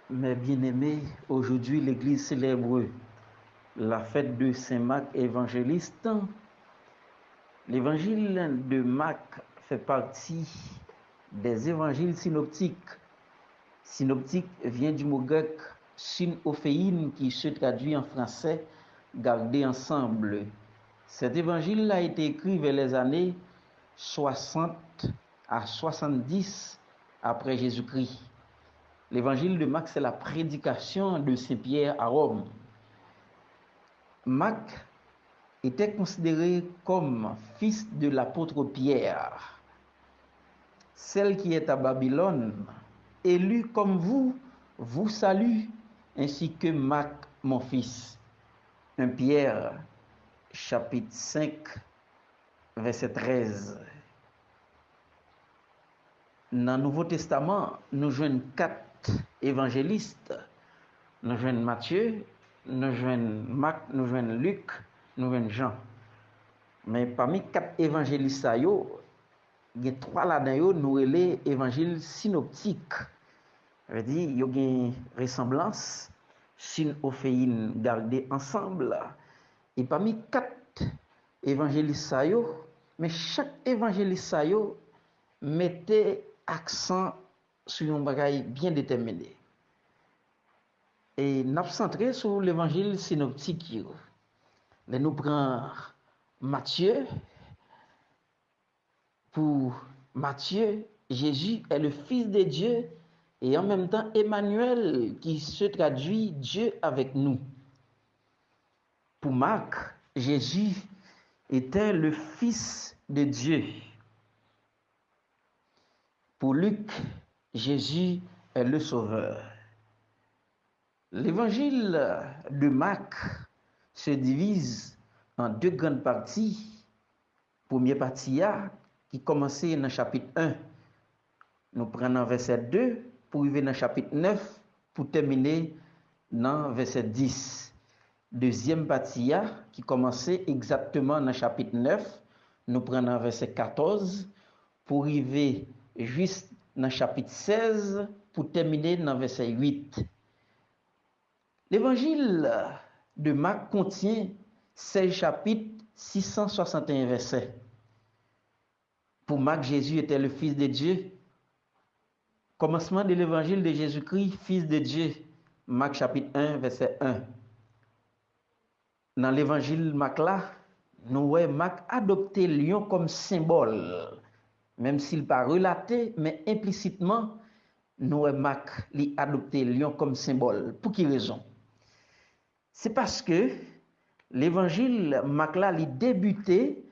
Mes bien-aimés, aujourd'hui l'Église célèbre la fête de Saint Marc évangéliste. L'évangile de Marc fait partie des évangiles synoptiques. Synoptique vient du mot grec synophéine qui se traduit en français garder ensemble. Cet évangile a été écrit vers les années 60 à 70 après Jésus-Christ. L'évangile de Marc, c'est la prédication de Saint Pierre à Rome. Marc était considéré comme fils de l'apôtre Pierre. Celle qui est à Babylone, élue comme vous salue, ainsi que Marc, mon fils. 1 Pierre, chapitre 5, verset 13. Dans le Nouveau Testament, nous joignons 4 évangélistes. Nous joignons Matthieu, nous joignons Marc, nous joignons Luc, nous joignons Jean. Mais parmi 4 évangélistes, il y a 3 là-dedans, nous relais évangile synoptique. Ça veut dire qu'il y a une ressemblance, synophéine gardée ensemble. Et parmi 4 évangélistes, mais chaque évangéliste mettait accent sur un bagage bien déterminé. Et nous avons centré sur l'évangile synoptique. Nous prenons Matthieu. Pour Matthieu, Jésus est le Fils de Dieu et en même temps Emmanuel qui se traduit Dieu avec nous. Pour Marc, Jésus était le Fils de Dieu. Pour Luc, Jésus est le Sauveur. L'évangile de Marc se divise en 2 grandes parties. Première partie qui commençait dans le chapitre 1. Nous prenons verset 2 pour arriver dans le chapitre 9 pour terminer dans verset 10. Deuxième partie qui commençait exactement dans le chapitre 9. Nous prenons verset 14 pour arriver juste dans le chapitre 16 pour terminer dans verset 8. L'évangile de Marc contient 16 chapitres, 661 versets. Pour Marc, Jésus était le Fils de Dieu. Commencement de l'évangile de Jésus-Christ, Fils de Dieu. Marc chapitre 1, verset 1. Dans l'évangile Marc là, nous voyons Marc adopter lion comme symbole. Même s'il n'est pas relaté, mais implicitement, nous voyons Marc adopter lion comme symbole. Pour quelle raison? C'est parce que l'évangile Marc là, il débutait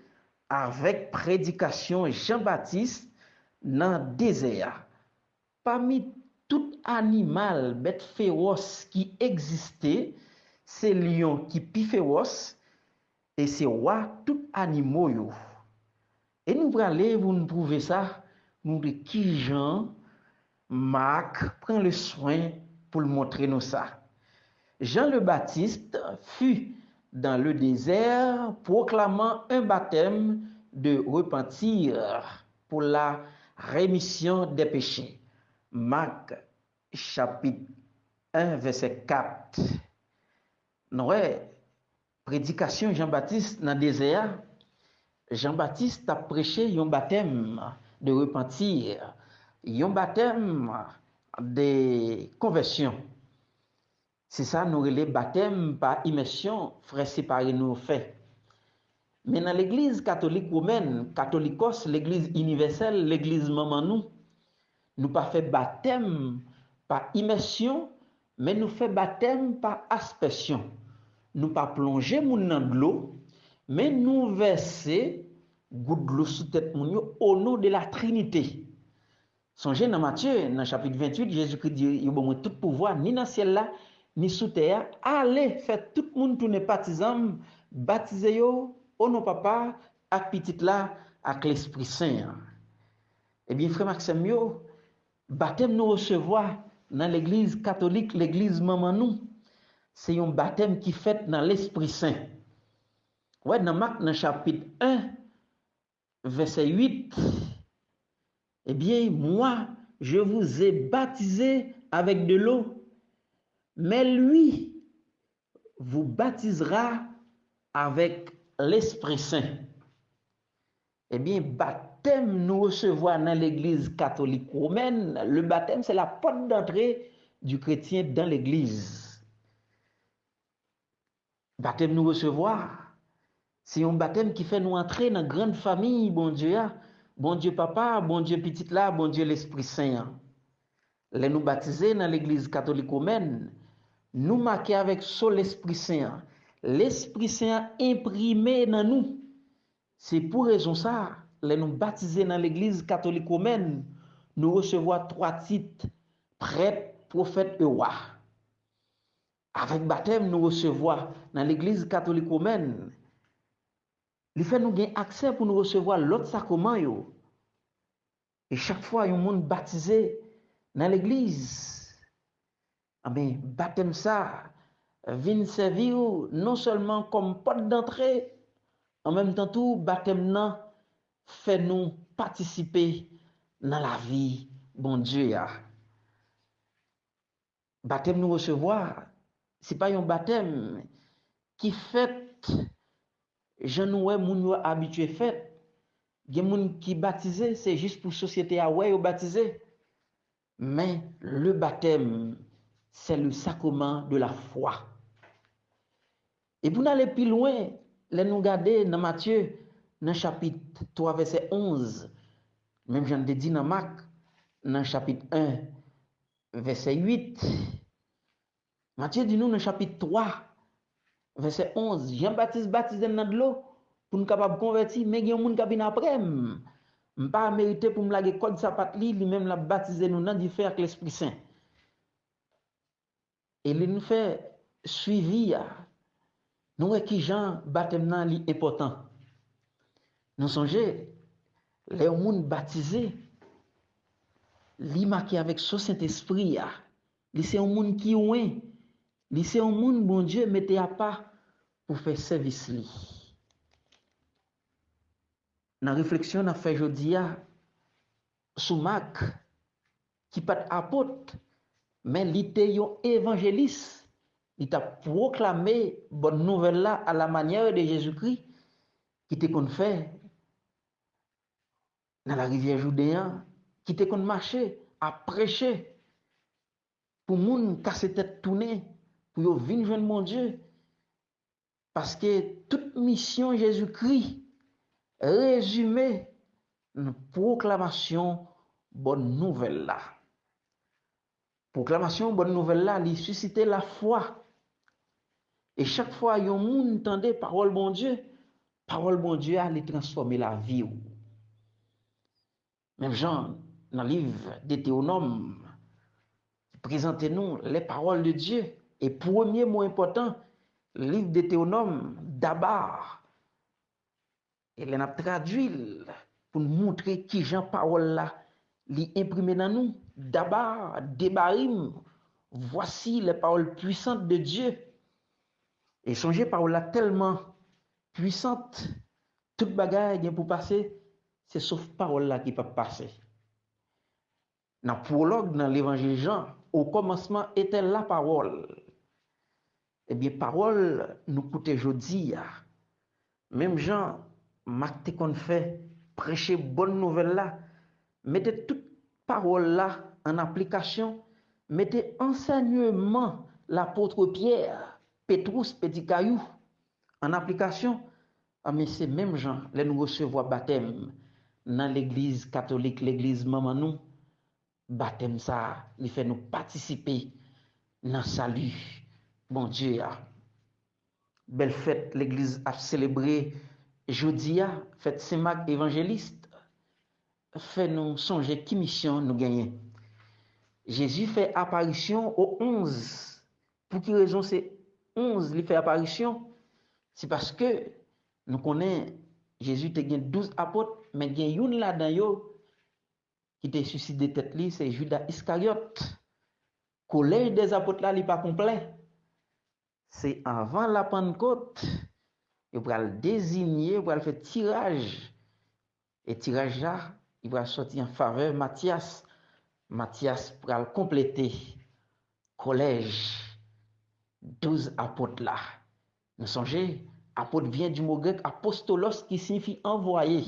avec prédication Jean-Baptiste dans le désert. Parmi tout animal, bête féroce qui existait, c'est lion qui plus féroce et c'est roi tout animaux. Et nous allons vous prouver ça, nous de qui Jean, Marc prend le soin pour le montrer nous ça. Jean le Baptiste fut dans le désert proclamant un baptême de repentir pour la rémission des péchés. Marc chapitre 1 verset 4. Nous prédication Jean-Baptiste dans le désert. Jean-Baptiste a prêché un baptême de repentir, un baptême de conversion. C'est ça, nous relève baptême par immersion, frère séparé nous fait. Mais dans l'église catholique romaine, catholicos, l'église universelle, l'église maman nous pas fait baptême par immersion, mais nous fait baptême par aspersion. Nous pas plonger moun dans l'eau, mais nous verser goutte de l'eau sous tête moun au nom de la Trinité. Songez dans Matthieu, dans chapitre 28, Jésus-Christ dit, il y a tout pouvoir, ni dans le ciel là, ni sous terre. Allez, faites tout le monde tourner partisan, baptisez yo, au nom papa, avec petit là, avec l'Esprit Saint. Eh bien, frère Maxime, baptême nous recevoir dans l'église catholique, l'église maman nous, c'est un baptême qui fait dans l'Esprit Saint. Ouais, dans Marc, dans chapitre 1, verset 8, eh bien, moi, je vous ai baptisé avec de l'eau, mais lui vous baptisera avec l'Esprit Saint. Eh bien, baptême nous recevons dans l'Église catholique romaine. Le baptême, c'est la porte d'entrée du chrétien dans l'Église. Baptême nous recevoir, c'est un baptême qui fait nous entrer dans la grande famille, bon Dieu papa, bon Dieu petit là, bon Dieu l'Esprit Saint. Les nous baptiser dans l'Église catholique romaine, nous marquer avec l'Esprit Saint. L'Esprit Saint imprimé dans nous. C'est pour raison ça, les nous baptiser dans l'Église catholique romaine, nous recevons 3 titres, prêtre, prophète et roi. Avec baptême, nous recevons dans l'Église catholique romaine, il fait nous gagner accès pour nous recevoir l'autre sacrement. Et chaque fois, il y a un monde baptisé dans l'église. Ah ben, baptême ça, vient servir non seulement comme porte d'entrée, en même temps tout, baptême nan fait nous participer dans la vie, bon Dieu. Baptême nous recevoir, c'est pas un baptême qui fait, je nous moun habitué fait. Il y a des gens qui baptisé, c'est juste pour la société à ouais, baptisé. Mais le baptême, c'est le sacrement de la foi. Et pour aller plus loin, nous regarder dans Matthieu, dans chapitre 3, verset 11, même j'en ai dit dans Marc, dans chapitre 1, verset 8. Matthieu dit nous dans chapitre 3, verset 11, Jean-Baptiste baptise dans de l'eau pour nous capable convertir, mais il y a des gens qui après. Je pas mérité pour me laguer code sapat li, lui-même l'a baptisé nous dans du faire avec l'Esprit Saint. Et il nous fait suivi. Nous voyons qui Jean baptême nan li important. Nous songeons, les gens baptisés, li marqué avec son Saint-Esprit. Li c'est un monde qui ouin. Li c'est un monde bon Dieu mettez à part pour faire service li. Dans la réflexion n'a fait aujourd'hui sous Marc qui pas apôtre mais il était un évangéliste. Il t'a proclamé bonne nouvelle là à la manière de Jésus-Christ qui était qu'on fait dans la rivière Judéen, qui était qu'on marcher à prêcher pour moun casser tête tourner pour venir joindre mon Dieu parce que toute mission Jésus-Christ résumée une proclamation bonne nouvelle là. Proclamation bonne nouvelle là, il suscitait la foi. Et chaque fois, il y a un monde qui entendait parole bon Dieu a transformer la vie. Même Jean, dans le livre d'Hétéonome, présentez nous les paroles de Dieu. Et premier mot important, le livre d'Hétéonome, d'abord, il a traduit pour nous montrer qui Jean parole là, li imprimé dans nous. D'abord, débarim, voici les paroles puissantes de Dieu. Et songez parole là tellement puissante, toute bagaille pour passer, c'est sauf parole là qui peut passer. Dans le prologue, dans l'évangile Jean, au commencement était la parole. Eh bien, parole nous coûte aujourd'hui. Même Jean, Marc qu'on fait, prêcher bonne nouvelle là, mettez toute parole là en application, mettez enseignement l'apôtre Pierre, Pétrus, petit caillou, en application. Ah, mais c'est même Jean, les nous recevoir baptême dans l'église catholique, l'église maman nous, baptême ça, il fait nous participer dans le salut. Bon Dieu, belle fête, l'église a célébré jeudi, fête Saint-Marc évangéliste, fait nous songer qui mission nous gagner. Jésus fait apparition au 11. Pour quelle raison c'est 11 il fait apparition? C'est parce que nous connaissons Jésus te gen 12 apôtres, mais gen youn là dans yo qui te suicidé tête li, c'est Judas Iscariote. Collège des apôtres là, il pas complet. C'est avant la Pentecôte, il va le désigner, il va le faire tirage. Et tirage là, il va sortir en faveur Matthias. Matthias pour le compléter. Collège 12 apôtres là. Nous songez, apôtre vient du mot grec apostolos qui signifie envoyé.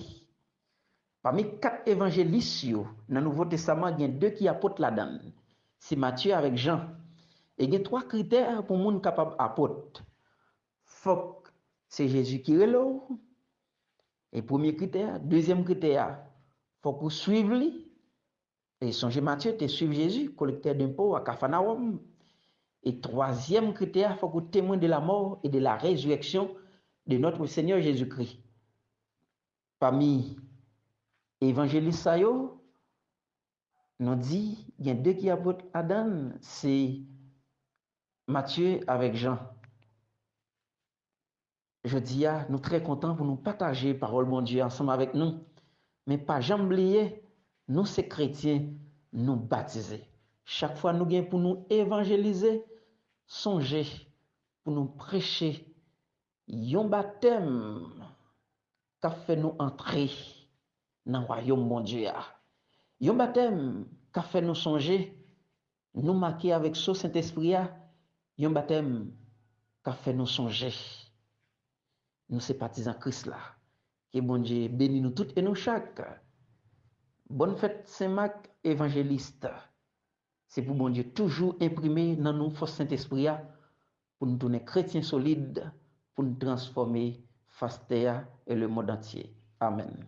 Parmi 4 évangélistes dans le Nouveau Testament, il y a 2 qui apôtres là-dedans. C'est Matthieu avec Jean. Et il y a 3 critères pour monde capable apôtre. Faut que c'est Jésus qui est là. Et premier critère, deuxième critère, faut que vous suivez. Et songez Matthieu, tu suivi Jésus, collecteur d'impôts à Capharnaüm. Et troisième critère, il faut que vous témoignez de la mort et de la résurrection de notre Seigneur Jésus-Christ. Parmi évangélistes, nous dit, il y a 2 qui apôtres Adam, c'est Matthieu avec Jean. Je dis, nous très contents pour nous partager la parole de Dieu ensemble avec nous. Mais pas jamais oublier, nous, ces chrétiens, nous baptiser. Chaque fois, nous gagnons pour nous évangéliser, songer, pour nous prêcher. Un baptême qui fait nous entrer dans le royaume de Dieu. Un baptême qui fait nous songer, nous marquer avec ce Saint-Esprit. Un baptême qui fait nous songer. Nous sommes partisans Christ là. Que bon Dieu bénisse nous toutes et nous chaque. Bonne fête Saint-Marc évangéliste. C'est pour bon Dieu toujours imprimer dans nous force Saint-Esprit pour nous donner chrétiens solides, pour nous transformer face terre et le monde entier. Amen.